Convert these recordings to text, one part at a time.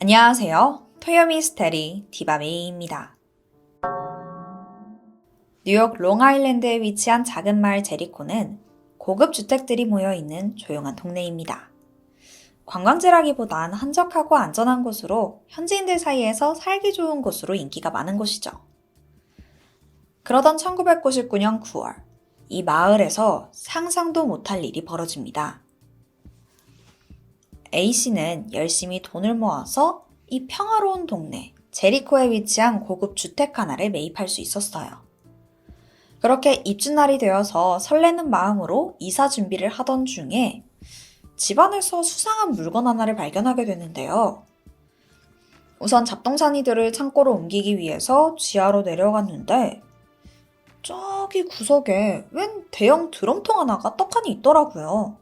안녕하세요. 토요미스테리 디바메이입니다. 뉴욕 롱아일랜드에 위치한 작은 마을 제리코는 고급 주택들이 모여있는 조용한 동네입니다. 관광지라기보단 한적하고 안전한 곳으로 현지인들 사이에서 살기 좋은 곳으로 인기가 많은 곳이죠. 그러던 1999년 9월, 이 마을에서 상상도 못할 일이 벌어집니다. A씨는 열심히 돈을 모아서 이 평화로운 동네 제리코에 위치한 고급 주택 하나를 매입할 수 있었어요. 그렇게 입주날이 되어서 설레는 마음으로 이사 준비를 하던 중에 집안에서 수상한 물건 하나를 발견하게 되는데요. 우선 잡동사니들을 창고로 옮기기 위해서 지하로 내려갔는데 저기 구석에 웬 대형 드럼통 하나가 떡하니 있더라고요.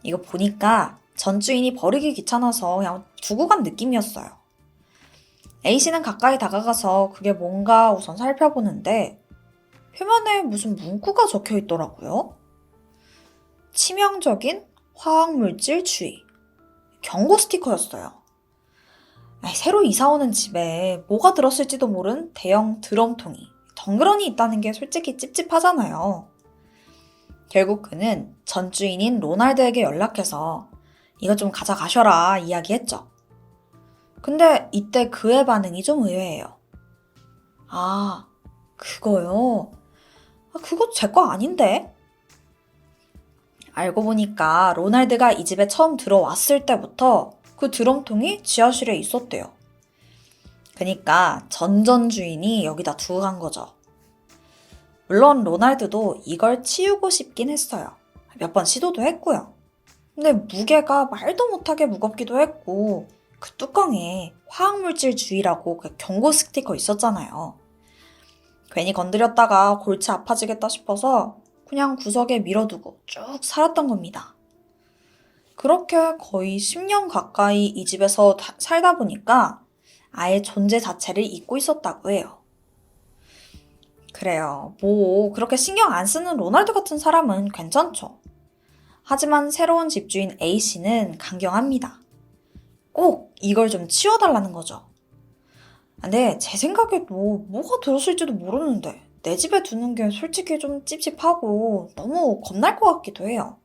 이거 보니까 전 주인이 버리기 귀찮아서 그냥 두고 간 느낌이었어요. A씨는 가까이 다가가서 그게 뭔가 우선 살펴보는데 표면에 무슨 문구가 적혀 있더라고요. 치명적인 화학물질 주의. 경고 스티커였어요. 새로 이사오는 집에 뭐가 들었을지도 모른 대형 드럼통이 덩그러니 있다는 게 솔직히 찝찝하잖아요. 결국 그는 전 주인인 로날드에게 연락해서 이거 좀 가져가셔라 이야기했죠. 근데 이때 그의 반응이 좀 의외예요. 아, 그거요? 그거 제 거 아닌데? 알고 보니까 로날드가 이 집에 처음 들어왔을 때부터 그 드럼통이 지하실에 있었대요. 그니까 전 주인이 여기다 두고 간 거죠. 물론 로날드도 이걸 치우고 싶긴 했어요. 몇 번 시도도 했고요. 근데 무게가 말도 못하게 무겁기도 했고 그 뚜껑에 화학물질 주의라고 그 경고 스티커 있었잖아요. 괜히 건드렸다가 골치 아파지겠다 싶어서 그냥 구석에 밀어두고 쭉 살았던 겁니다. 그렇게 거의 10년 가까이 이 집에서 살다 보니까 아예 존재 자체를 잊고 있었다고 해요. 그래요. 뭐 그렇게 신경 안 쓰는 로날드 같은 사람은 괜찮죠. 하지만 새로운 집주인 A씨는 강경합니다. 꼭 이걸 좀 치워달라는 거죠. 근데 제 생각에도 뭐가 들었을지도 모르는데 내 집에 두는 게 솔직히 좀 찝찝하고 너무 겁날 것 같기도 해요.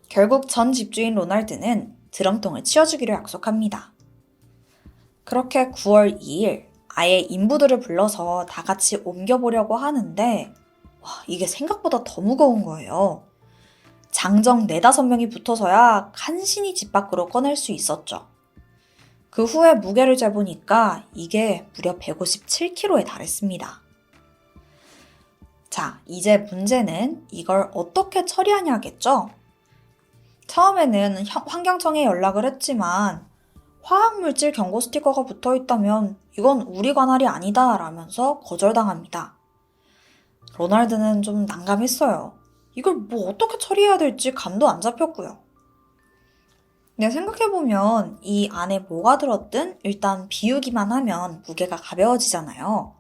결국 전 집주인 로날드는 드럼통을 치워주기로 약속합니다. 그렇게 9월 2일 아예 인부들을 불러서 다 같이 옮겨보려고 하는데 이게 생각보다 더 무거운 거예요. 장정 4-5명이 붙어서야 간신히 집 밖으로 꺼낼 수 있었죠. 그 후에 무게를 재보니까 이게 무려 157kg에 달했습니다. 자, 이제 문제는 이걸 어떻게 처리하냐겠죠? 처음에는 환경청에 연락을 했지만 화학물질 경고 스티커가 붙어있다면 이건 우리 관할이 아니다 라면서 거절당합니다. 로날드는 좀 난감했어요. 이걸 뭐 어떻게 처리해야 될지 감도 안 잡혔고요. 근데 생각해보면 이 안에 뭐가 들었든 일단 비우기만 하면 무게가 가벼워지잖아요.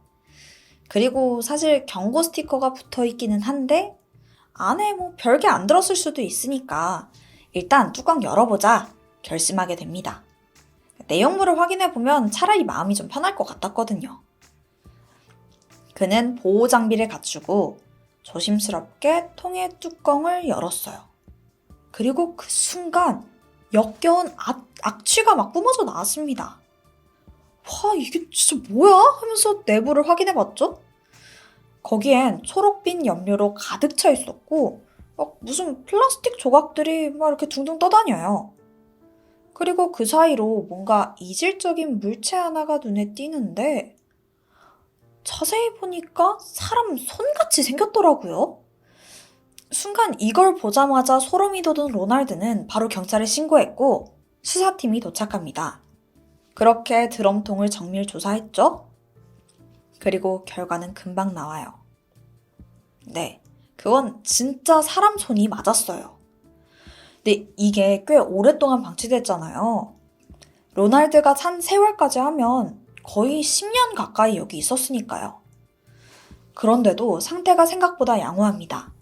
그리고 사실 경고 스티커가 붙어있기는 한데 안에 뭐 별게 안 들었을 수도 있으니까 일단 뚜껑 열어보자 결심하게 됩니다. 내용물을 확인해보면 차라리 마음이 좀 편할 것 같았거든요. 그는 보호 장비를 갖추고 조심스럽게 통의 뚜껑을 열었어요. 그리고 그 순간 역겨운 악취가 막 뿜어져 나왔습니다. 와, 이게 진짜 뭐야? 하면서 내부를 확인해봤죠? 거기엔 초록빛 염료로 가득 차 있었고 막 무슨 플라스틱 조각들이 막 이렇게 둥둥 떠다녀요. 그리고 그 사이로 뭔가 이질적인 물체 하나가 눈에 띄는데 자세히 보니까 사람 손같이 생겼더라고요. 순간 이걸 보자마자 소름이 돋은 로날드는 바로 경찰에 신고했고 수사팀이 도착합니다. 그렇게 드럼통을 정밀 조사했죠? 그리고 결과는 금방 나와요. 네, 그건 진짜 사람 손이 맞았어요. 근데 이게 꽤 오랫동안 방치됐잖아요. 로날드가 산 세월까지 하면 거의 10년 가까이 여기 있었으니까요. 그런데도 상태가 생각보다 양호합니다.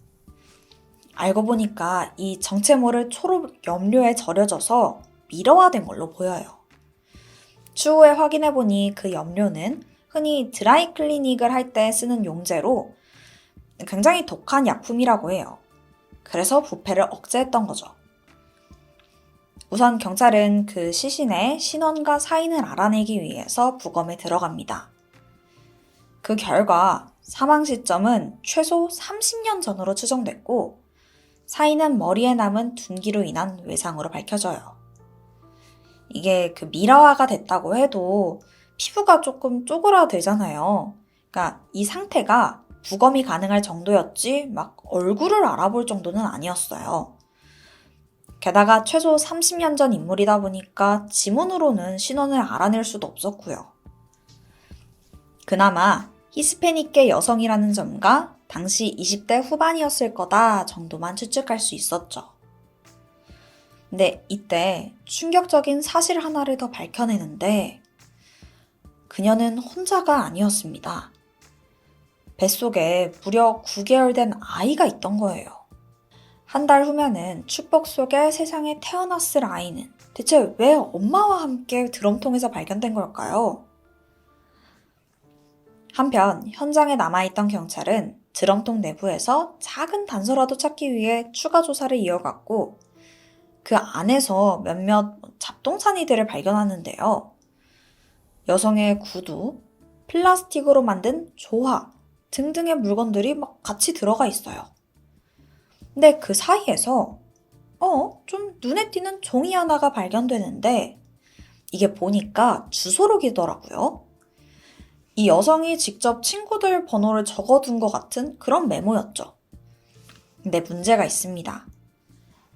알고 보니까 이 정체모를 초록 염료에 절여져서 미러화된 걸로 보여요. 추후에 확인해보니 그 염료는 흔히 드라이 클리닉을 할 때 쓰는 용제로 굉장히 독한 약품이라고 해요. 그래서 부패를 억제했던 거죠. 우선 경찰은 그 시신의 신원과 사인을 알아내기 위해서 부검에 들어갑니다. 그 결과 사망 시점은 최소 30년 전으로 추정됐고 사인은 머리에 남은 둔기로 인한 외상으로 밝혀져요. 이게 그 미라화가 됐다고 해도 피부가 조금 쪼그라들잖아요. 그러니까 이 상태가 부검이 가능할 정도였지 막 얼굴을 알아볼 정도는 아니었어요. 게다가 최소 30년 전 인물이다 보니까 지문으로는 신원을 알아낼 수도 없었고요. 그나마 히스패닉계 여성이라는 점과 당시 20대 후반이었을 거다 정도만 추측할 수 있었죠. 근데 이때 충격적인 사실 하나를 더 밝혀내는데 그녀는 혼자가 아니었습니다. 뱃속에 무려 9개월 된 아이가 있던 거예요. 한 달 후면은 축복 속에 세상에 태어났을 아이는 대체 왜 엄마와 함께 드럼통에서 발견된 걸까요? 한편 현장에 남아있던 경찰은 드럼통 내부에서 작은 단서라도 찾기 위해 추가 조사를 이어갔고 그 안에서 몇몇 잡동사니들을 발견하는데요. 여성의 구두, 플라스틱으로 만든 조화 등등의 물건들이 막 같이 들어가 있어요. 근데 그 사이에서 좀 눈에 띄는 종이 하나가 발견되는데 이게 보니까 주소록이더라고요. 이 여성이 직접 친구들 번호를 적어둔 것 같은 그런 메모였죠. 근데 문제가 있습니다.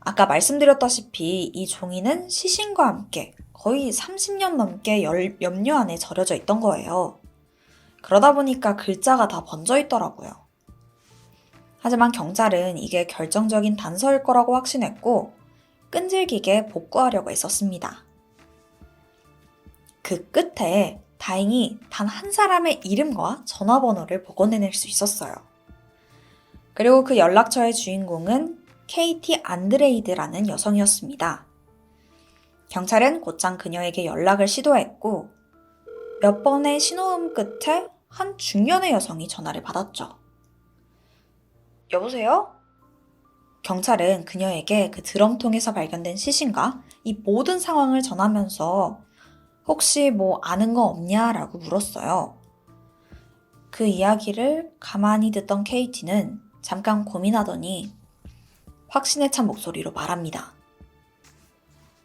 아까 말씀드렸다시피 이 종이는 시신과 함께 거의 30년 넘게 염료 안에 절여져 있던 거예요. 그러다 보니까 글자가 다 번져 있더라고요. 하지만 경찰은 이게 결정적인 단서일 거라고 확신했고 끈질기게 복구하려고 애썼습니다. 그 끝에 다행히 단 한 사람의 이름과 전화번호를 복원해낼 수 있었어요. 그리고 그 연락처의 주인공은 케이티 안드레이드라는 여성이었습니다. 경찰은 곧장 그녀에게 연락을 시도했고 몇 번의 신호음 끝에 한 중년의 여성이 전화를 받았죠. 여보세요? 경찰은 그녀에게 그 드럼통에서 발견된 시신과 이 모든 상황을 전하면서 혹시 뭐 아는 거 없냐라고 물었어요. 그 이야기를 가만히 듣던 케이티는 잠깐 고민하더니 확신에 찬 목소리로 말합니다.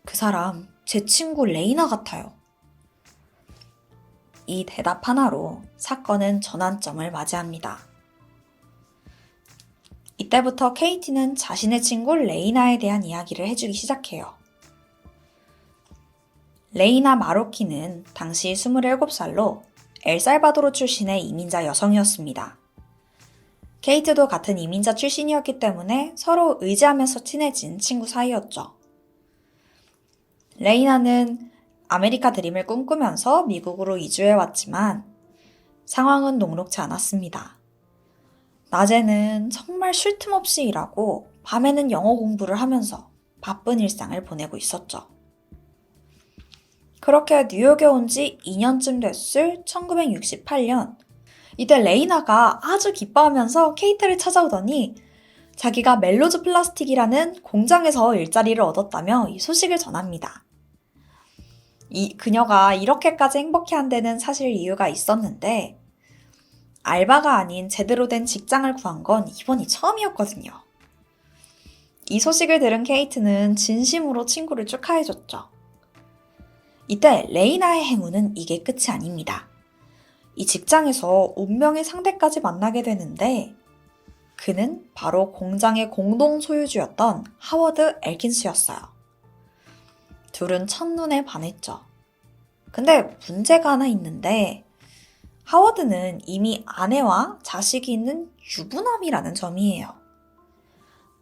그 사람 제 친구 레이나 같아요. 이 대답 하나로 사건은 전환점을 맞이합니다. 이때부터 케이티는 자신의 친구 레이나에 대한 이야기를 해주기 시작해요. 레이나 마로키는 당시 27살로 엘살바도르 출신의 이민자 여성이었습니다. 케이트도 같은 이민자 출신이었기 때문에 서로 의지하면서 친해진 친구 사이였죠. 레이나는 아메리카 드림을 꿈꾸면서 미국으로 이주해왔지만 상황은 녹록지 않았습니다. 낮에는 정말 쉴 틈 없이 일하고 밤에는 영어 공부를 하면서 바쁜 일상을 보내고 있었죠. 그렇게 뉴욕에 온 지 2년쯤 됐을 1968년 이때 레이나가 아주 기뻐하면서 케이트를 찾아오더니 자기가 멜로즈 플라스틱이라는 공장에서 일자리를 얻었다며 이 소식을 전합니다. 그녀가 이렇게까지 행복해한 데는 사실 이유가 있었는데 알바가 아닌 제대로 된 직장을 구한 건 이번이 처음이었거든요. 이 소식을 들은 케이트는 진심으로 친구를 축하해줬죠. 이때 레이나의 행운은 이게 끝이 아닙니다. 이 직장에서 운명의 상대까지 만나게 되는데 그는 바로 공장의 공동 소유주였던 하워드 엘킨스였어요. 둘은 첫눈에 반했죠. 근데 문제가 하나 있는데 하워드는 이미 아내와 자식이 있는 유부남이라는 점이에요.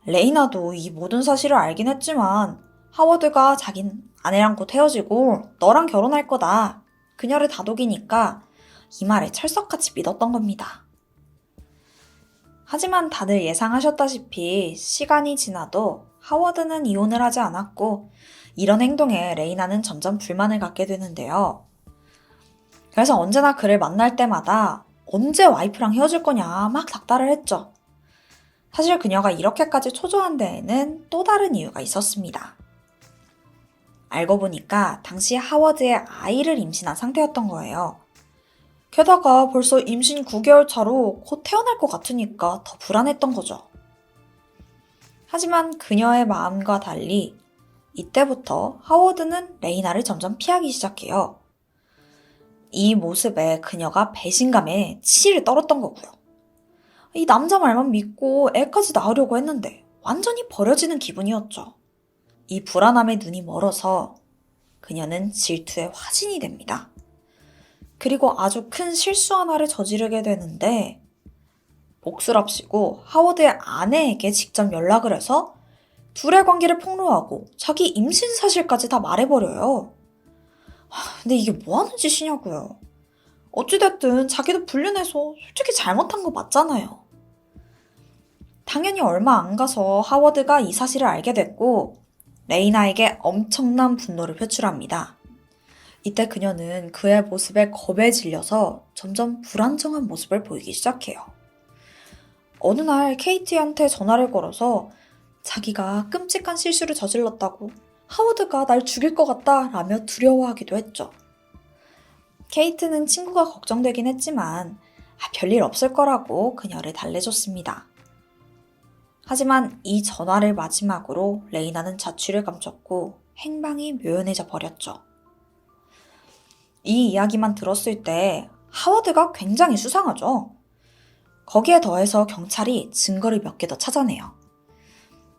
레이나도 이 모든 사실을 알긴 했지만 하워드가 자긴 아내랑 곧 헤어지고 너랑 결혼할 거다. 그녀를 다독이니까 이 말에 철석같이 믿었던 겁니다. 하지만 다들 예상하셨다시피 시간이 지나도 하워드는 이혼을 하지 않았고 이런 행동에 레이나는 점점 불만을 갖게 되는데요. 그래서 언제나 그를 만날 때마다 언제 와이프랑 헤어질 거냐 막 닥달을 했죠. 사실 그녀가 이렇게까지 초조한 데에는 또 다른 이유가 있었습니다. 알고 보니까 당시 하워드의 아이를 임신한 상태였던 거예요. 게다가 벌써 임신 9개월 차로 곧 태어날 것 같으니까 더 불안했던 거죠. 하지만 그녀의 마음과 달리 이때부터 하워드는 레이나를 점점 피하기 시작해요. 이 모습에 그녀가 배신감에 치를 떨었던 거고요. 이 남자 말만 믿고 애까지 낳으려고 했는데 완전히 버려지는 기분이었죠. 이 불안함에 눈이 멀어서 그녀는 질투에 화신이 됩니다. 그리고 아주 큰 실수 하나를 저지르게 되는데 복수랍시고 하워드의 아내에게 직접 연락을 해서 둘의 관계를 폭로하고 자기 임신 사실까지 다 말해버려요. 근데 이게 뭐 하는 짓이냐고요. 어찌됐든 자기도 불륜해서 솔직히 잘못한 거 맞잖아요. 당연히 얼마 안 가서 하워드가 이 사실을 알게 됐고 레이나에게 엄청난 분노를 표출합니다. 이때 그녀는 그의 모습에 겁에 질려서 점점 불안정한 모습을 보이기 시작해요. 어느 날 케이티한테 전화를 걸어서 자기가 끔찍한 실수를 저질렀다고 하워드가 날 죽일 것 같다 라며 두려워하기도 했죠. 케이트는 친구가 걱정되긴 했지만 별일 없을 거라고 그녀를 달래줬습니다. 하지만 이 전화를 마지막으로 레이나는 자취를 감췄고 행방이 묘연해져 버렸죠. 이 이야기만 들었을 때 하워드가 굉장히 수상하죠. 거기에 더해서 경찰이 증거를 몇 개 더 찾아내요.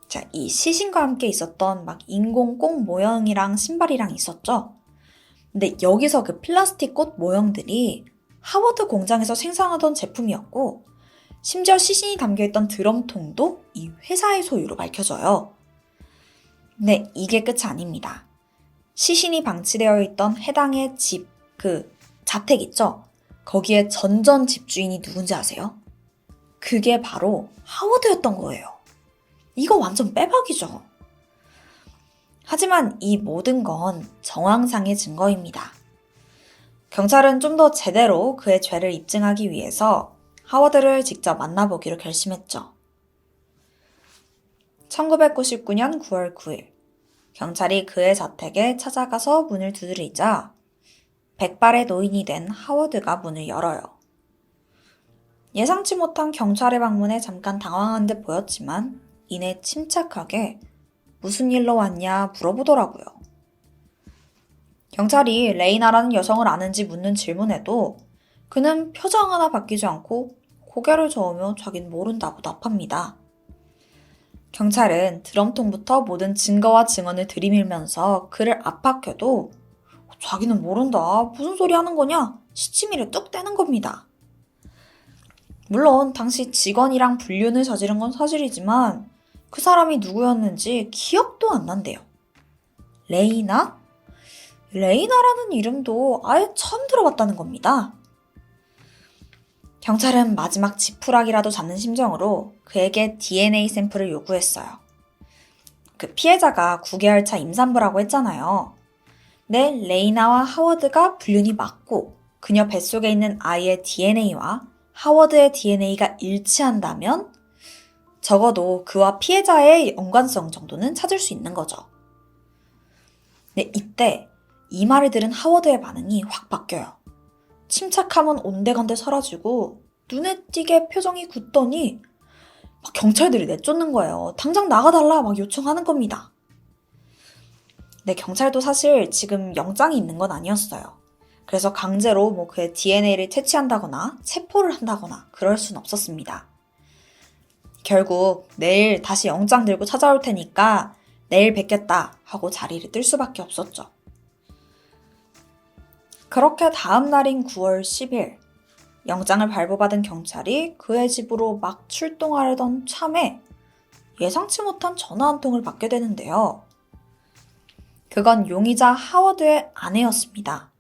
자, 이 시신과 함께 있었던 막 인공 꽃 모형이랑 신발이랑 있었죠. 근데 여기서 그 플라스틱 꽃 모형들이 하워드 공장에서 생산하던 제품이었고 심지어 시신이 담겨있던 드럼통도 이 회사의 소유로 밝혀져요. 근데 이게 끝이 아닙니다. 시신이 방치되어 있던 해당의 집, 그 자택 있죠? 거기에 전전 집주인이 누군지 아세요? 그게 바로 하워드였던 거예요. 이거 완전 빼박이죠. 하지만 이 모든 건 정황상의 증거입니다. 경찰은 좀 더 제대로 그의 죄를 입증하기 위해서 하워드를 직접 만나보기로 결심했죠. 1999년 9월 9일, 경찰이 그의 자택에 찾아가서 문을 두드리자 백발의 노인이 된 하워드가 문을 열어요. 예상치 못한 경찰의 방문에 잠깐 당황한 듯 보였지만 이내 침착하게 무슨 일로 왔냐 물어보더라고요. 경찰이 레이나라는 여성을 아는지 묻는 질문에도 그는 표정 하나 바뀌지 않고 고개를 저으며 자긴 모른다고 답합니다. 경찰은 드럼통부터 모든 증거와 증언을 들이밀면서 그를 압박해도 자기는 모른다. 무슨 소리 하는 거냐? 시치미를 뚝 떼는 겁니다. 물론 당시 직원이랑 불륜을 저지른 건 사실이지만 그 사람이 누구였는지 기억도 안 난대요. 레이나? 레이나라는 이름도 아예 처음 들어봤다는 겁니다. 경찰은 마지막 지푸라기라도 잡는 심정으로 그에게 DNA 샘플을 요구했어요. 그 피해자가 9개월 차 임산부라고 했잖아요. 네, 레이나와 하워드가 불륜이 맞고 그녀 뱃속에 있는 아이의 DNA와 하워드의 DNA가 일치한다면 적어도 그와 피해자의 연관성 정도는 찾을 수 있는 거죠. 네, 이때 이 말을 들은 하워드의 반응이 확 바뀌어요. 침착함은 온데간데 사라지고 눈에 띄게 표정이 굳더니 막 경찰들이 내쫓는 거예요. 당장 나가달라 막 요청하는 겁니다. 네, 경찰도 사실 지금 영장이 있는 건 아니었어요. 그래서 강제로 뭐 그의 DNA를 채취한다거나 체포를 한다거나 그럴 순 없었습니다. 결국 내일 다시 영장 들고 찾아올 테니까 내일 뵙겠다 하고 자리를 뜰 수밖에 없었죠. 그렇게 다음 날인 9월 10일, 영장을 발부받은 경찰이 그의 집으로 막 출동하려던 참에 예상치 못한 전화 한 통을 받게 되는데요. 그건 용의자 하워드의 아내였습니다.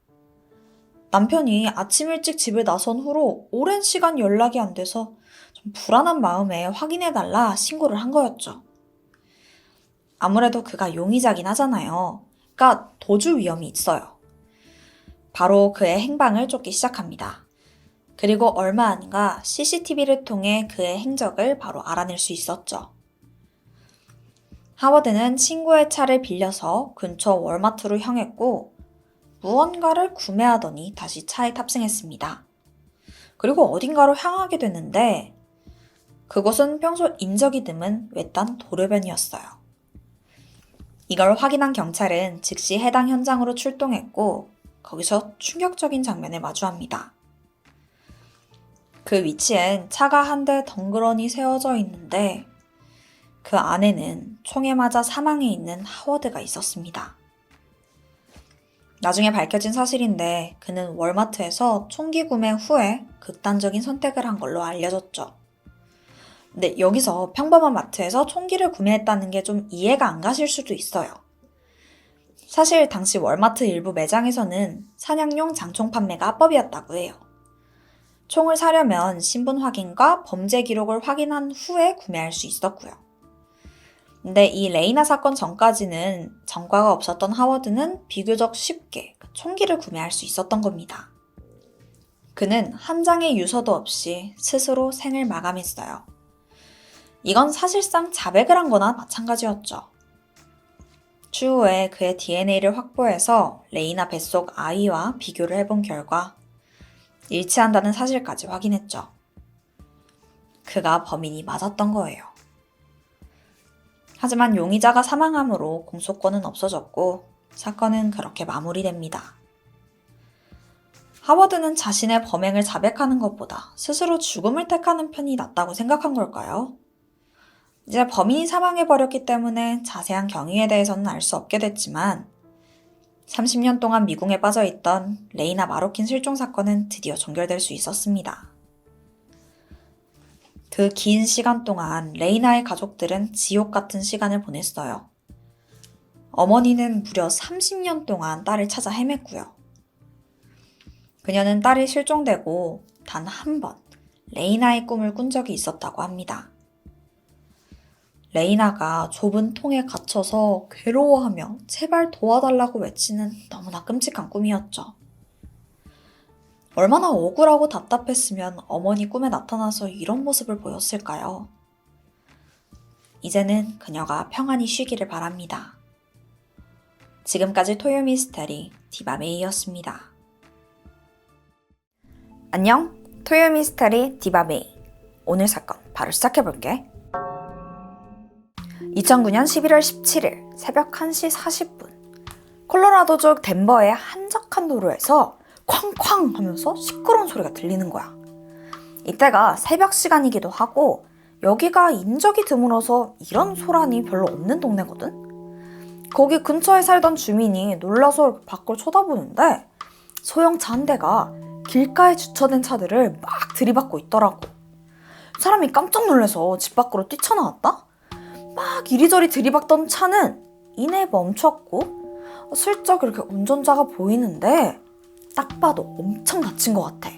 남편이 아침 일찍 집을 나선 후로 오랜 시간 연락이 안 돼서 좀 불안한 마음에 확인해달라 신고를 한 거였죠. 아무래도 그가 용의자긴 하잖아요. 그러니까 도주 위험이 있어요. 바로 그의 행방을 쫓기 시작합니다. 그리고 얼마 안가 CCTV를 통해 그의 행적을 바로 알아낼 수 있었죠. 하워드는 친구의 차를 빌려서 근처 월마트로 향했고 무언가를 구매하더니 다시 차에 탑승했습니다. 그리고 어딘가로 향하게 됐는데 그곳은 평소 인적이 드문 외딴 도로변이었어요. 이걸 확인한 경찰은 즉시 해당 현장으로 출동했고 거기서 충격적인 장면을 마주합니다. 그 위치엔 차가 한 대 덩그러니 세워져 있는데 그 안에는 총에 맞아 사망해 있는 하워드가 있었습니다. 나중에 밝혀진 사실인데 그는 월마트에서 총기 구매 후에 극단적인 선택을 한 걸로 알려졌죠. 근데 여기서 평범한 마트에서 총기를 구매했다는 게 좀 이해가 안 가실 수도 있어요. 사실 당시 월마트 일부 매장에서는 사냥용 장총 판매가 합법이었다고 해요. 총을 사려면 신분 확인과 범죄 기록을 확인한 후에 구매할 수 있었고요. 근데 이 레이나 사건 전까지는 전과가 없었던 하워드는 비교적 쉽게 총기를 구매할 수 있었던 겁니다. 그는 한 장의 유서도 없이 스스로 생을 마감했어요. 이건 사실상 자백을 한 거나 마찬가지였죠. 추후에 그의 DNA를 확보해서 레이나 뱃속 아이와 비교를 해본 결과 일치한다는 사실까지 확인했죠. 그가 범인이 맞았던 거예요. 하지만 용의자가 사망함으로 공소권은 없어졌고 사건은 그렇게 마무리됩니다. 하워드는 자신의 범행을 자백하는 것보다 스스로 죽음을 택하는 편이 낫다고 생각한 걸까요? 이제 범인이 사망해버렸기 때문에 자세한 경위에 대해서는 알 수 없게 됐지만 30년 동안 미궁에 빠져있던 레이나 마로킨 실종 사건은 드디어 종결될 수 있었습니다. 그 긴 시간 동안 레이나의 가족들은 지옥 같은 시간을 보냈어요. 어머니는 무려 30년 동안 딸을 찾아 헤맸고요. 그녀는 딸이 실종되고 단 한 번 레이나의 꿈을 꾼 적이 있었다고 합니다. 레이나가 좁은 통에 갇혀서 괴로워하며 제발 도와달라고 외치는 너무나 끔찍한 꿈이었죠. 얼마나 억울하고 답답했으면 어머니 꿈에 나타나서 이런 모습을 보였을까요? 이제는 그녀가 평안히 쉬기를 바랍니다. 지금까지 토요 미스테리 디바메이였습니다. 안녕, 토요 미스테리 디바메이. 오늘 사건 바로 시작해볼게. 2009년 11월 17일 새벽 1시 40분 콜로라도주 덴버의 한적한 도로에서 쾅쾅 하면서 시끄러운 소리가 들리는 거야. 이때가 새벽 시간이기도 하고 여기가 인적이 드물어서 이런 소란이 별로 없는 동네거든. 거기 근처에 살던 주민이 놀라서 밖을 쳐다보는데 소형차 한 대가 길가에 주차된 차들을 막 들이받고 있더라고. 사람이 깜짝 놀라서 집 밖으로 뛰쳐나왔다? 막 이리저리 들이박던 차는 이내 멈췄고 슬쩍 이렇게 운전자가 보이는데 딱 봐도 엄청 다친 것 같아.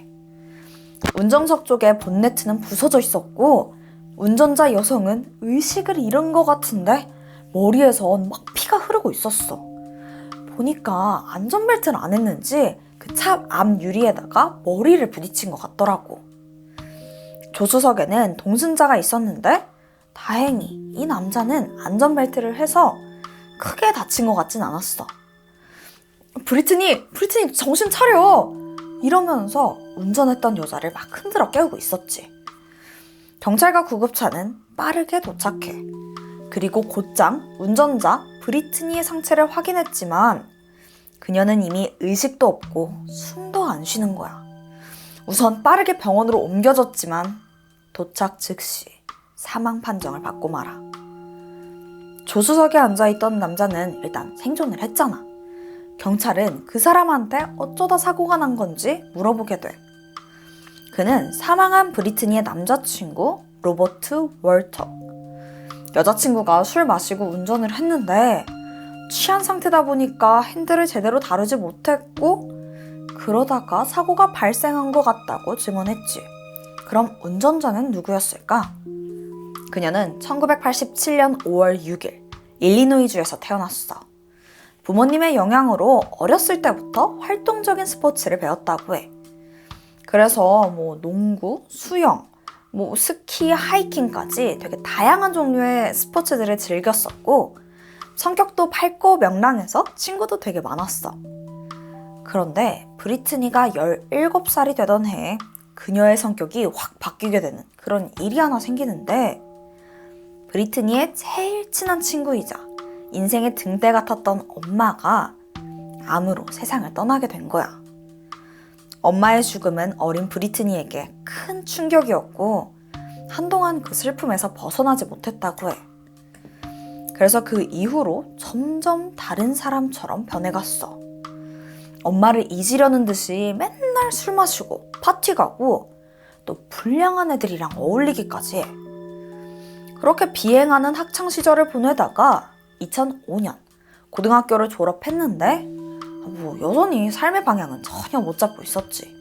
운전석 쪽에 본네트는 부서져 있었고 운전자 여성은 의식을 잃은 것 같은데 머리에선 막 피가 흐르고 있었어. 보니까 안전벨트를 안 했는지 그 차 앞 유리에다가 머리를 부딪힌 것 같더라고. 조수석에는 동승자가 있었는데 다행히 이 남자는 안전벨트를 해서 크게 다친 것 같진 않았어. 브리트니 정신 차려! 이러면서 운전했던 여자를 막 흔들어 깨우고 있었지. 경찰과 구급차는 빠르게 도착해. 그리고 곧장 운전자 브리트니의 상태를 확인했지만 그녀는 이미 의식도 없고 숨도 안 쉬는 거야. 우선 빠르게 병원으로 옮겨졌지만 도착 즉시 사망 판정을 받고 말아. 조수석에 앉아있던 남자는 일단 생존을 했잖아. 경찰은 그 사람한테 어쩌다 사고가 난 건지 물어보게 돼. 그는 사망한 브리트니의 남자친구 로버트 월터. 여자친구가 술 마시고 운전을 했는데 취한 상태다 보니까 핸들을 제대로 다루지 못했고 그러다가 사고가 발생한 것 같다고 증언했지. 그럼 운전자는 누구였을까? 그녀는 1987년 5월 6일 일리노이주에서 태어났어. 부모님의 영향으로 어렸을 때부터 활동적인 스포츠를 배웠다고 해. 그래서 농구, 수영, 스키, 하이킹까지 되게 다양한 종류의 스포츠들을 즐겼었고 성격도 밝고 명랑해서 친구도 되게 많았어. 그런데 브리트니가 17살이 되던 해에 그녀의 성격이 확 바뀌게 되는 그런 일이 하나 생기는데 브리트니의 제일 친한 친구이자 인생의 등대 같았던 엄마가 암으로 세상을 떠나게 된 거야. 엄마의 죽음은 어린 브리트니에게 큰 충격이었고 한동안 그 슬픔에서 벗어나지 못했다고 해. 그래서 그 이후로 점점 다른 사람처럼 변해갔어. 엄마를 잊으려는 듯이 맨날 술 마시고 파티 가고 또 불량한 애들이랑 어울리기까지 해. 그렇게 비행하는 학창시절을 보내다가 2005년 고등학교를 졸업했는데 여전히 삶의 방향은 전혀 못 잡고 있었지.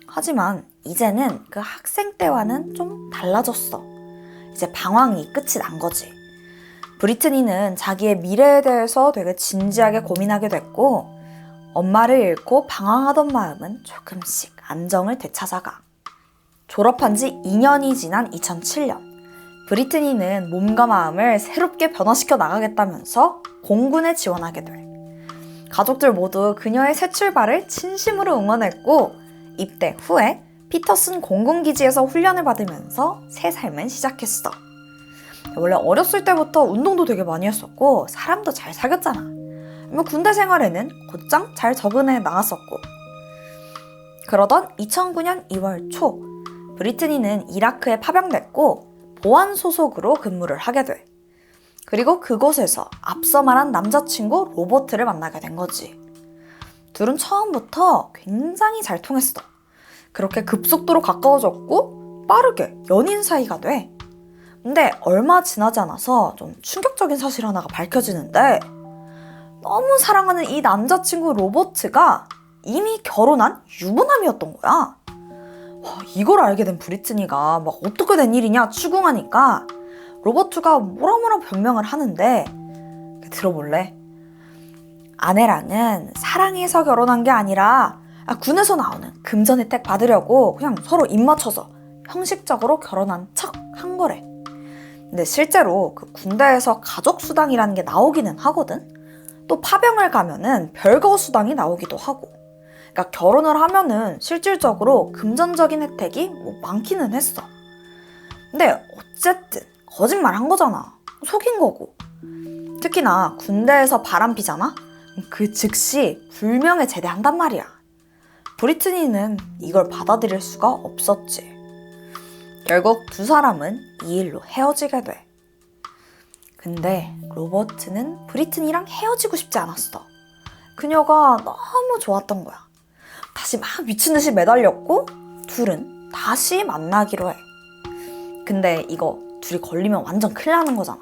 하지만 이제는 그 학생 때와는 좀 달라졌어. 이제 방황이 끝이 난 거지. 브리트니는 자기의 미래에 대해서 되게 진지하게 고민하게 됐고 엄마를 잃고 방황하던 마음은 조금씩 안정을 되찾아가. 졸업한 지 2년이 지난 2007년 브리트니는 몸과 마음을 새롭게 변화시켜 나가겠다면서 공군에 지원하게 돼. 가족들 모두 그녀의 새 출발을 진심으로 응원했고 입대 후에 피터슨 공군기지에서 훈련을 받으면서 새 삶을 시작했어. 원래 어렸을 때부터 운동도 되게 많이 했었고 사람도 잘 사귀었잖아. 군대 생활에는 곧장 잘 적응해 나갔었고. 그러던 2009년 2월 초 브리트니는 이라크에 파병됐고 보안 소속으로 근무를 하게 돼. 그리고 그곳에서 앞서 말한 남자친구 로버트를 만나게 된 거지. 둘은 처음부터 굉장히 잘 통했어. 그렇게 급속도로 가까워졌고 빠르게 연인 사이가 돼. 근데 얼마 지나지 않아서 좀 충격적인 사실 하나가 밝혀지는데 너무 사랑하는 이 남자친구 로버트가 이미 결혼한 유부남이었던 거야. 이걸 알게 된 브리트니가 어떻게 된 일이냐 추궁하니까 로버트가 뭐라 변명을 하는데 들어볼래? 아내랑은 사랑해서 결혼한 게 아니라 군에서 나오는 금전 혜택 받으려고 그냥 서로 입 맞춰서 형식적으로 결혼한 척 한 거래. 근데 실제로 그 군대에서 가족 수당이라는 게 나오기는 하거든. 또 파병을 가면은 별거 수당이 나오기도 하고. 그러니까 결혼을 하면은 실질적으로 금전적인 혜택이 많기는 했어. 근데 어쨌든 거짓말 한 거잖아. 속인 거고. 특히나 군대에서 바람피잖아? 그 즉시 불명예 제대한단 말이야. 브리트니는 이걸 받아들일 수가 없었지. 결국 두 사람은 이 일로 헤어지게 돼. 근데 로버트는 브리트니랑 헤어지고 싶지 않았어. 그녀가 너무 좋았던 거야. 다시 막 미친 듯이 매달렸고 둘은 다시 만나기로 해. 근데 이거 둘이 걸리면 완전 큰일 나는 거잖아.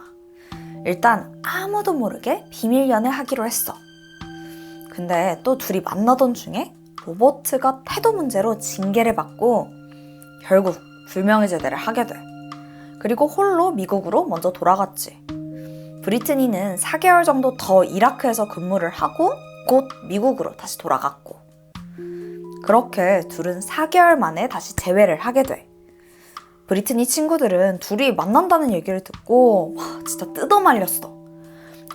일단 아무도 모르게 비밀 연애하기로 했어. 근데 또 둘이 만나던 중에 로버트가 태도 문제로 징계를 받고 결국 불명예 제대를 하게 돼. 그리고 홀로 미국으로 먼저 돌아갔지. 브리트니는 4개월 정도 더 이라크에서 근무를 하고 곧 미국으로 다시 돌아갔고. 그렇게 둘은 4개월 만에 다시 재회를 하게 돼. 브리트니 친구들은 둘이 만난다는 얘기를 듣고 진짜 뜯어말렸어.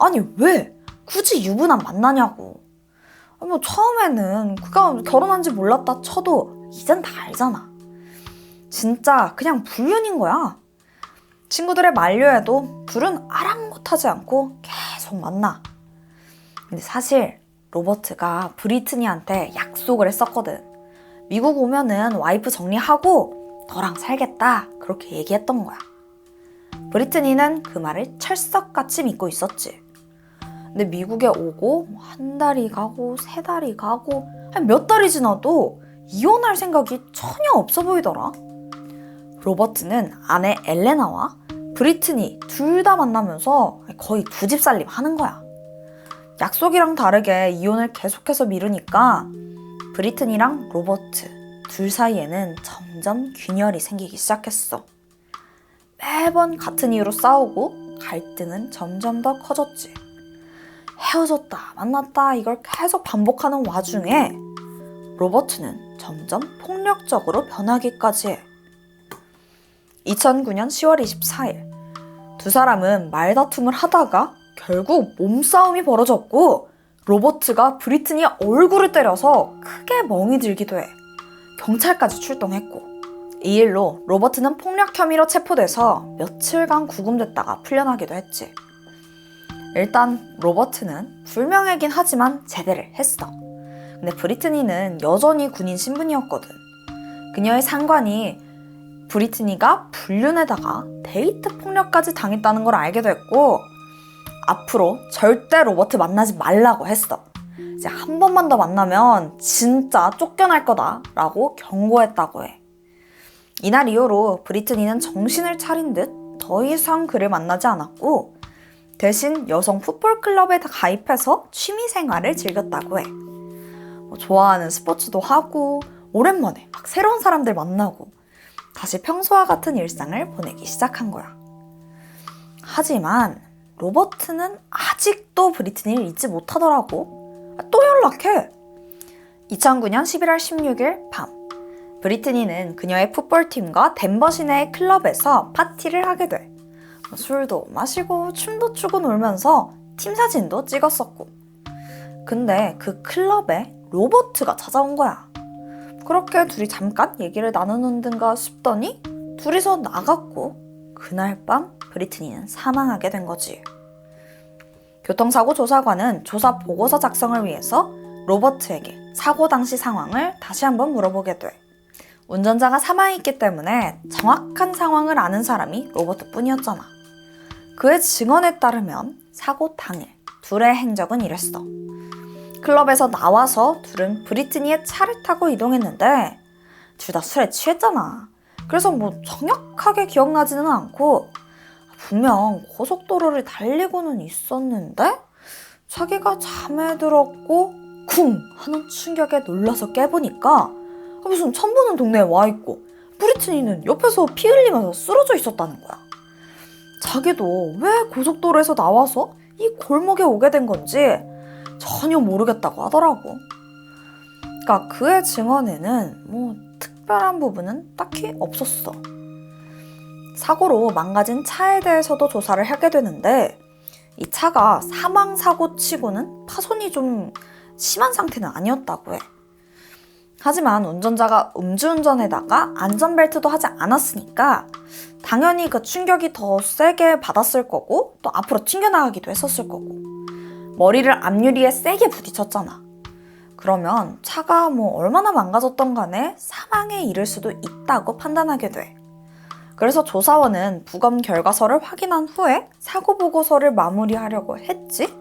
아니 왜 굳이 유부남 만나냐고. 처음에는 그가 결혼한지 몰랐다 쳐도 이젠 다 알잖아. 진짜 그냥 불륜인 거야. 친구들의 만류에도 둘은 아랑곳하지 않고 계속 만나. 근데 사실 로버트가 브리트니한테 약속을 했었거든. 미국 오면은 와이프 정리하고 너랑 살겠다 그렇게 얘기했던 거야. 브리트니는 그 말을 철석같이 믿고 있었지. 근데 미국에 오고 한 달이 가고 세 달이 가고 몇 달이 지나도 이혼할 생각이 전혀 없어 보이더라. 로버트는 아내 엘레나와 브리트니 둘 다 만나면서 거의 두 집 살림 하는 거야. 약속이랑 다르게 이혼을 계속해서 미루니까 브리트니랑 로버트 둘 사이에는 점점 균열이 생기기 시작했어. 매번 같은 이유로 싸우고 갈등은 점점 더 커졌지. 헤어졌다 만났다 이걸 계속 반복하는 와중에 로버트는 점점 폭력적으로 변하기까지 해. 2009년 10월 24일 두 사람은 말다툼을 하다가 결국 몸싸움이 벌어졌고 로버트가 브리트니의 얼굴을 때려서 크게 멍이 들기도 해. 경찰까지 출동했고 이 일로 로버트는 폭력 혐의로 체포돼서 며칠간 구금됐다가 풀려나기도 했지. 일단 로버트는 불명예긴 하지만 제대를 했어. 근데 브리트니는 여전히 군인 신분이었거든. 그녀의 상관이 브리트니가 불륜에다가 데이트 폭력까지 당했다는 걸 알게 됐고 앞으로 절대 로버트 만나지 말라고 했어. 이제 한 번만 더 만나면 진짜 쫓겨날 거다 라고 경고했다고 해. 이날 이후로 브리트니는 정신을 차린 듯 더 이상 그를 만나지 않았고 대신 여성 풋볼 클럽에 가입해서 취미 생활을 즐겼다고 해. 좋아하는 스포츠도 하고 오랜만에 막 새로운 사람들 만나고 다시 평소와 같은 일상을 보내기 시작한 거야. 하지만 로버트는 아직도 브리트니를 잊지 못하더라고. 또 연락해. 2009년 11월 16일 밤 브리트니는 그녀의 풋볼팀과 덴버 시내의 클럽에서 파티를 하게 돼. 술도 마시고 춤도 추고 놀면서 팀 사진도 찍었었고. 근데 그 클럽에 로버트가 찾아온 거야. 그렇게 둘이 잠깐 얘기를 나누는 든가 싶더니 둘이서 나갔고 그날 밤 브리트니는 사망하게 된 거지. 교통사고 조사관은 조사 보고서 작성을 위해서 로버트에게 사고 당시 상황을 다시 한번 물어보게 돼. 운전자가 사망했기 때문에 정확한 상황을 아는 사람이 로버트뿐이었잖아. 그의 증언에 따르면 사고 당일 둘의 행적은 이랬어. 클럽에서 나와서 둘은 브리트니의 차를 타고 이동했는데 둘 다 술에 취했잖아. 그래서 정확하게 기억나지는 않고 분명 고속도로를 달리고는 있었는데 자기가 잠에 들었고 쿵 하는 충격에 놀라서 깨보니까 무슨 처음 보는 동네에 와있고 브리트니는 옆에서 피 흘리면서 쓰러져 있었다는 거야. 자기도 왜 고속도로에서 나와서 이 골목에 오게 된 건지 전혀 모르겠다고 하더라고. 그러니까 그의 증언에는 특별한 부분은 딱히 없었어. 사고로 망가진 차에 대해서도 조사를 하게 되는데 이 차가 사망사고 치고는 파손이 좀 심한 상태는 아니었다고 해. 하지만 운전자가 음주운전에다가 안전벨트도 하지 않았으니까 당연히 그 충격이 더 세게 받았을 거고 또 앞으로 튕겨나가기도 했었을 거고 머리를 앞유리에 세게 부딪혔잖아. 그러면 차가 얼마나 망가졌던 간에 사망에 이를 수도 있다고 판단하게 돼. 그래서 조사원은 부검 결과서를 확인한 후에 사고 보고서를 마무리하려고 했지.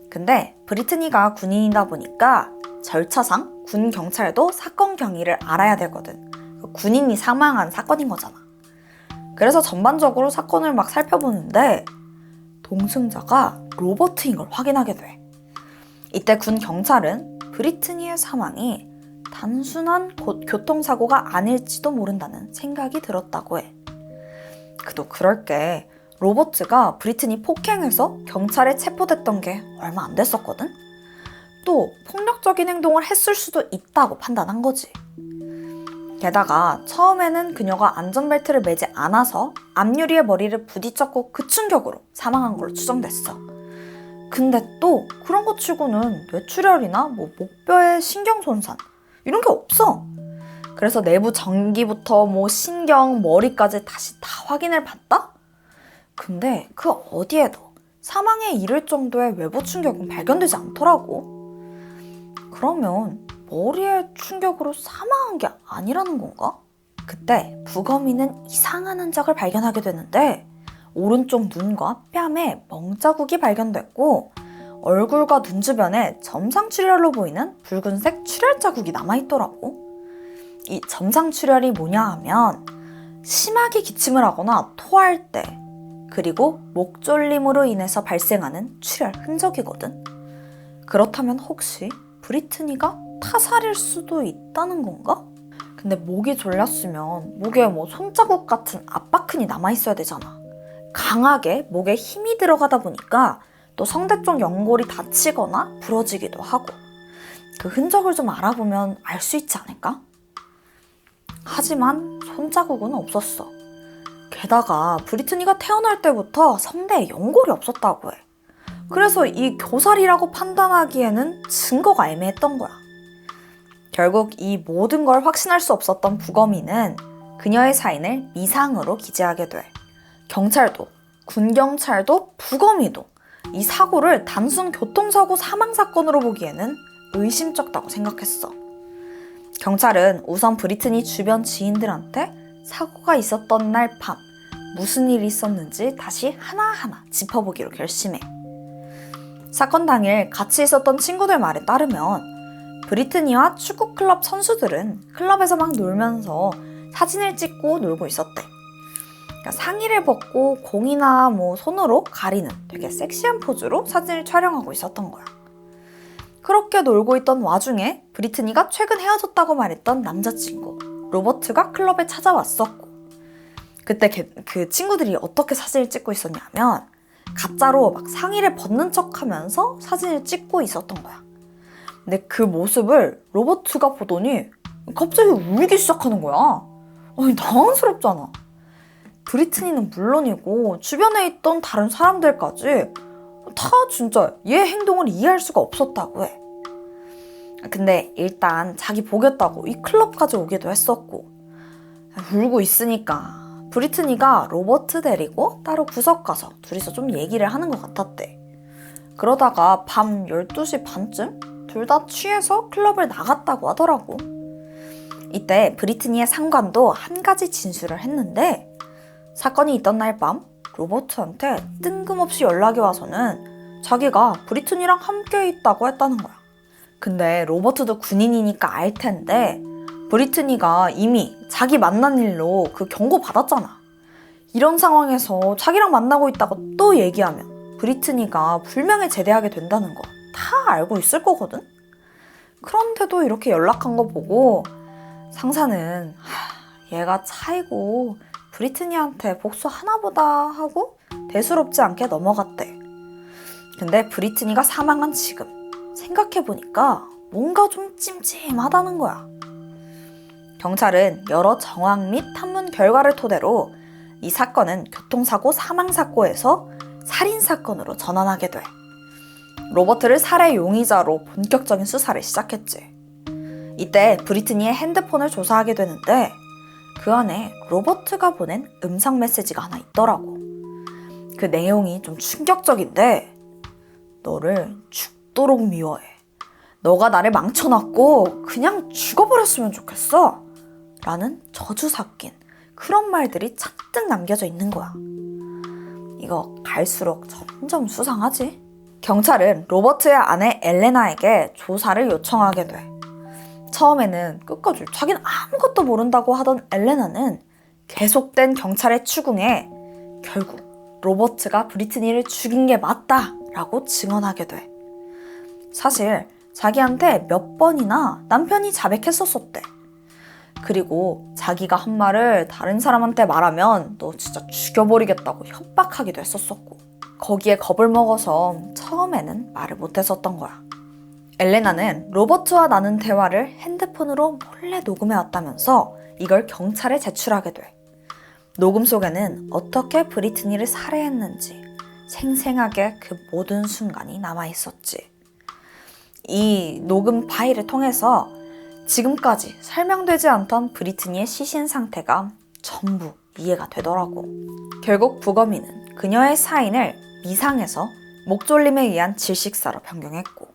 근데 브리트니가 군인이다 보니까 절차상 군 경찰도 사건 경위를 알아야 되거든. 군인이 사망한 사건인 거잖아. 그래서 전반적으로 사건을 막 살펴보는데 동승자가 로버트인 걸 확인하게 돼. 이때 군 경찰은 브리트니의 사망이 단순한 교통사고가 아닐지도 모른다는 생각이 들었다고 해. 그도 그럴 게 로버트가 브리트니 폭행해서 경찰에 체포됐던 게 얼마 안 됐었거든? 또 폭력적인 행동을 했을 수도 있다고 판단한 거지. 게다가 처음에는 그녀가 안전벨트를 매지 않아서 앞유리에 머리를 부딪혔고 그 충격으로 사망한 걸로 추정됐어. 근데 또 그런 것 치고는 뇌출혈이나 목뼈의 신경 손상 이런 게 없어. 그래서 내부 전기부터 신경, 머리까지 다시 다 확인을 받다? 근데 그 어디에도 사망에 이를 정도의 외부 충격은 발견되지 않더라고. 그러면 머리의 충격으로 사망한 게 아니라는 건가? 그때 부검인은 이상한 흔적을 발견하게 되는데 오른쪽 눈과 뺨에 멍자국이 발견됐고 얼굴과 눈 주변에 점상 출혈로 보이는 붉은색 출혈 자국이 남아있더라고. 이 점상 출혈이 뭐냐 하면 심하게 기침을 하거나 토할 때 그리고 목 졸림으로 인해서 발생하는 출혈 흔적이거든. 그렇다면 혹시 브리트니가 타살일 수도 있다는 건가? 근데 목이 졸렸으면 목에 손자국 같은 압박흔이 남아있어야 되잖아. 강하게 목에 힘이 들어가다 보니까 또 성대 쪽 연골이 다치거나 부러지기도 하고 그 흔적을 좀 알아보면 알 수 있지 않을까? 하지만 손자국은 없었어. 게다가 브리트니가 태어날 때부터 성대에 연골이 없었다고 해. 그래서 이 교살이라고 판단하기에는 증거가 애매했던 거야. 결국 이 모든 걸 확신할 수 없었던 부검이는 그녀의 사인을 미상으로 기재하게 돼. 경찰도, 군경찰도, 부검이도 이 사고를 단순 교통사고 사망사건으로 보기에는 의심쩍다고 생각했어. 경찰은 우선 브리트니 주변 지인들한테 사고가 있었던 날 밤 무슨 일이 있었는지 다시 하나하나 짚어보기로 결심해. 사건 당일 같이 있었던 친구들 말에 따르면 브리트니와 축구클럽 선수들은 클럽에서 막 놀면서 사진을 찍고 놀고 있었대. 그러니까 상의를 벗고 공이나 손으로 가리는 되게 섹시한 포즈로 사진을 촬영하고 있었던 거야. 그렇게 놀고 있던 와중에 브리트니가 최근 헤어졌다고 말했던 남자친구 로버트가 클럽에 찾아왔었고, 그때 그 친구들이 어떻게 사진을 찍고 있었냐면 가짜로 막 상의를 벗는 척하면서 사진을 찍고 있었던 거야. 근데 그 모습을 로버트가 보더니 갑자기 울기 시작하는 거야. 아니, 당황스럽잖아. 브리트니는 물론이고 주변에 있던 다른 사람들까지 다 진짜 얘 행동을 이해할 수가 없었다고 해. 근데 일단 자기 보겠다고 이 클럽까지 오기도 했었고, 울고 있으니까 브리트니가 로버트 데리고 따로 구석 가서 둘이서 좀 얘기를 하는 것 같았대. 그러다가 밤 12시 반쯤 둘 다 취해서 클럽을 나갔다고 하더라고. 이때 브리트니의 상관도 한 가지 진술을 했는데, 사건이 있던 날 밤 로버트한테 뜬금없이 연락이 와서는 자기가 브리트니랑 함께 있다고 했다는 거야. 근데 로버트도 군인이니까 알 텐데 브리트니가 이미 자기 만난 일로 그 경고 받았잖아. 이런 상황에서 자기랑 만나고 있다고 또 얘기하면 브리트니가 불명예 제대하게 된다는 거 다 알고 있을 거거든? 그런데도 이렇게 연락한 거 보고 상사는 얘가 차이고 브리트니한테 복수하나 보다 하고 대수롭지 않게 넘어갔대. 근데 브리트니가 사망한 지금 생각해보니까 뭔가 좀 찜찜하다는 거야. 경찰은 여러 정황 및 탐문 결과를 토대로 이 사건은 교통사고 사망사고에서 살인사건으로 전환하게 돼. 로버트를 살해 용의자로 본격적인 수사를 시작했지. 이때 브리트니의 핸드폰을 조사하게 되는데 그 안에 로버트가 보낸 음성 메시지가 하나 있더라고. 그 내용이 좀 충격적인데, 너를 죽도록 미워해. 너가 나를 망쳐놨고 그냥 죽어버렸으면 좋겠어. 라는 저주 섞인 그런 말들이 잔뜩 남겨져 있는 거야. 이거 갈수록 점점 수상하지? 경찰은 로버트의 아내 엘레나에게 조사를 요청하게 돼. 처음에는 끝까지 자기는 아무것도 모른다고 하던 엘레나는 계속된 경찰의 추궁에 결국 로버트가 브리트니를 죽인 게 맞다라고 증언하게 돼. 사실 자기한테 몇 번이나 남편이 자백했었었대. 그리고 자기가 한 말을 다른 사람한테 말하면 너 진짜 죽여버리겠다고 협박하기도 했었었고, 거기에 겁을 먹어서 처음에는 말을 못했었던 거야. 엘레나는 로버트와 나눈 대화를 핸드폰으로 몰래 녹음해왔다면서 이걸 경찰에 제출하게 돼. 녹음 속에는 어떻게 브리트니를 살해했는지 생생하게 그 모든 순간이 남아있었지. 이 녹음 파일을 통해서 지금까지 설명되지 않던 브리트니의 시신 상태가 전부 이해가 되더라고. 결국 부검인은 그녀의 사인을 미상에서 목졸림에 의한 질식사로 변경했고,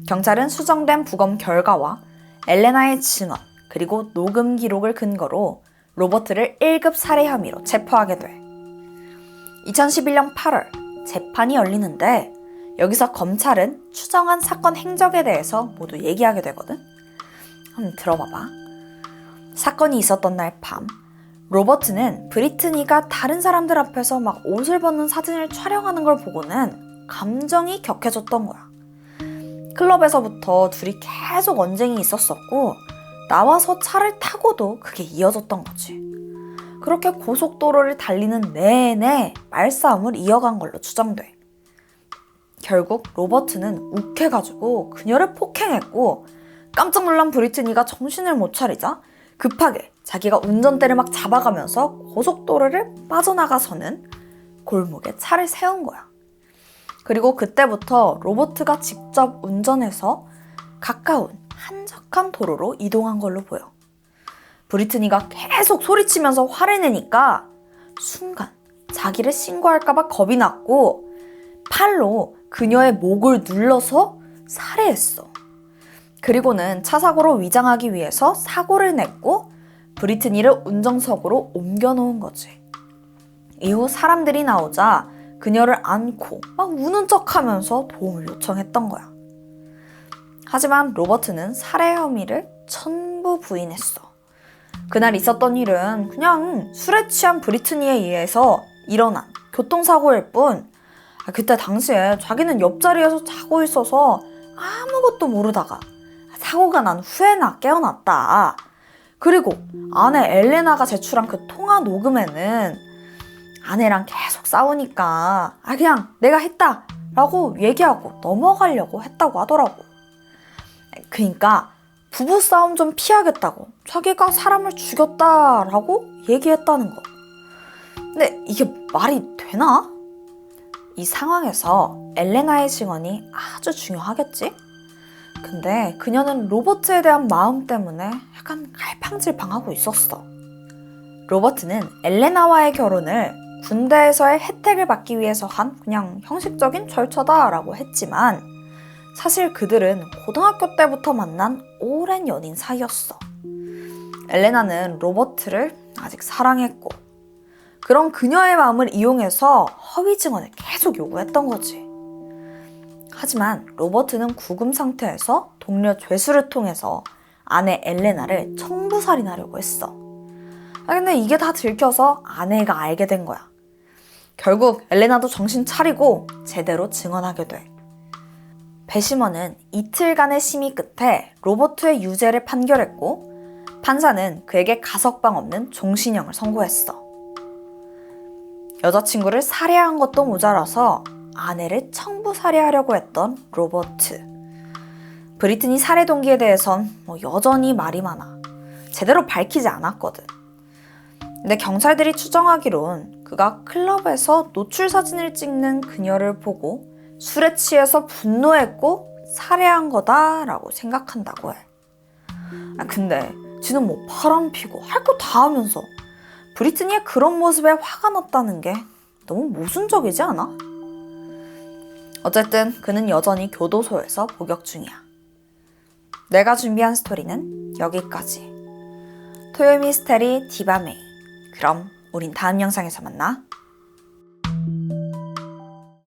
경찰은 수정된 부검 결과와 엘레나의 증언 그리고 녹음 기록을 근거로 로버트를 1급 살해 혐의로 체포하게 돼. 2011년 8월 재판이 열리는데 여기서 검찰은 추정한 사건 행적에 대해서 모두 얘기하게 되거든. 한번 들어봐봐. 사건이 있었던 날 밤 로버트는 브리트니가 다른 사람들 앞에서 막 옷을 벗는 사진을 촬영하는 걸 보고는 감정이 격해졌던 거야. 클럽에서부터 둘이 계속 언쟁이 있었었고 나와서 차를 타고도 그게 이어졌던 거지. 그렇게 고속도로를 달리는 내내 말싸움을 이어간 걸로 추정돼. 결국 로버트는 욱해가지고 그녀를 폭행했고 깜짝 놀란 브리트니가 정신을 못 차리자 급하게 자기가 운전대를 막 잡아가면서 고속도로를 빠져나가서는 골목에 차를 세운 거야. 그리고 그때부터 로버트가 직접 운전해서 가까운 한적한 도로로 이동한 걸로 보여. 브리트니가 계속 소리치면서 화를 내니까 순간 자기를 신고할까봐 겁이 났고 팔로 그녀의 목을 눌러서 살해했어. 그리고는 차 사고로 위장하기 위해서 사고를 냈고 브리트니를 운전석으로 옮겨놓은 거지. 이후 사람들이 나오자 그녀를 안고 막 우는 척하면서 도움을 요청했던 거야. 하지만 로버트는 살해 혐의를 전부 부인했어. 그날 있었던 일은 그냥 술에 취한 브리트니에 의해서 일어난 교통사고일 뿐 그때 당시에 자기는 옆자리에서 자고 있어서 아무것도 모르다가 사고가 난 후에나 깨어났다. 그리고 아내 엘레나가 제출한 그 통화 녹음에는 아내랑 계속 싸우니까 그냥 내가 했다 라고 얘기하고 넘어가려고 했다고 하더라고. 그러니까 부부싸움 좀 피하겠다고 자기가 사람을 죽였다라고 얘기했다는 거. 근데 이게 말이 되나? 이 상황에서 엘레나의 증언이 아주 중요하겠지? 근데 그녀는 로버트에 대한 마음 때문에 약간 갈팡질팡하고 있었어. 로버트는 엘레나와의 결혼을 군대에서의 혜택을 받기 위해서 한 그냥 형식적인 절차다라고 했지만 사실 그들은 고등학교 때부터 만난 오랜 연인 사이였어. 엘레나는 로버트를 아직 사랑했고 그런 그녀의 마음을 이용해서 허위 증언을 계속 요구했던 거지. 하지만 로버트는 구금 상태에서 동료 죄수를 통해서 아내 엘레나를 청부살인하려고 했어. 근데 이게 다 들켜서 아내가 알게 된 거야. 결국 엘레나도 정신 차리고 제대로 증언하게 돼. 배심원은 이틀간의 심의 끝에 로버트의 유죄를 판결했고 판사는 그에게 가석방 없는 종신형을 선고했어. 여자친구를 살해한 것도 모자라서 아내를 청부 살해하려고 했던 로버트. 브리트니 살해 동기에 대해선 여전히 말이 많아. 제대로 밝히지 않았거든. 근데 경찰들이 추정하기론 그가 클럽에서 노출 사진을 찍는 그녀를 보고 술에 취해서 분노했고 살해한 거다라고 생각한다고 해. 근데 지는 바람피고 할 거 다 하면서 브리트니의 그런 모습에 화가 났다는 게 너무 모순적이지 않아? 어쨌든 그는 여전히 교도소에서 복역 중이야. 내가 준비한 스토리는 여기까지. 토요 미스테리 디바메이. 그럼 우린 다음 영상에서 만나.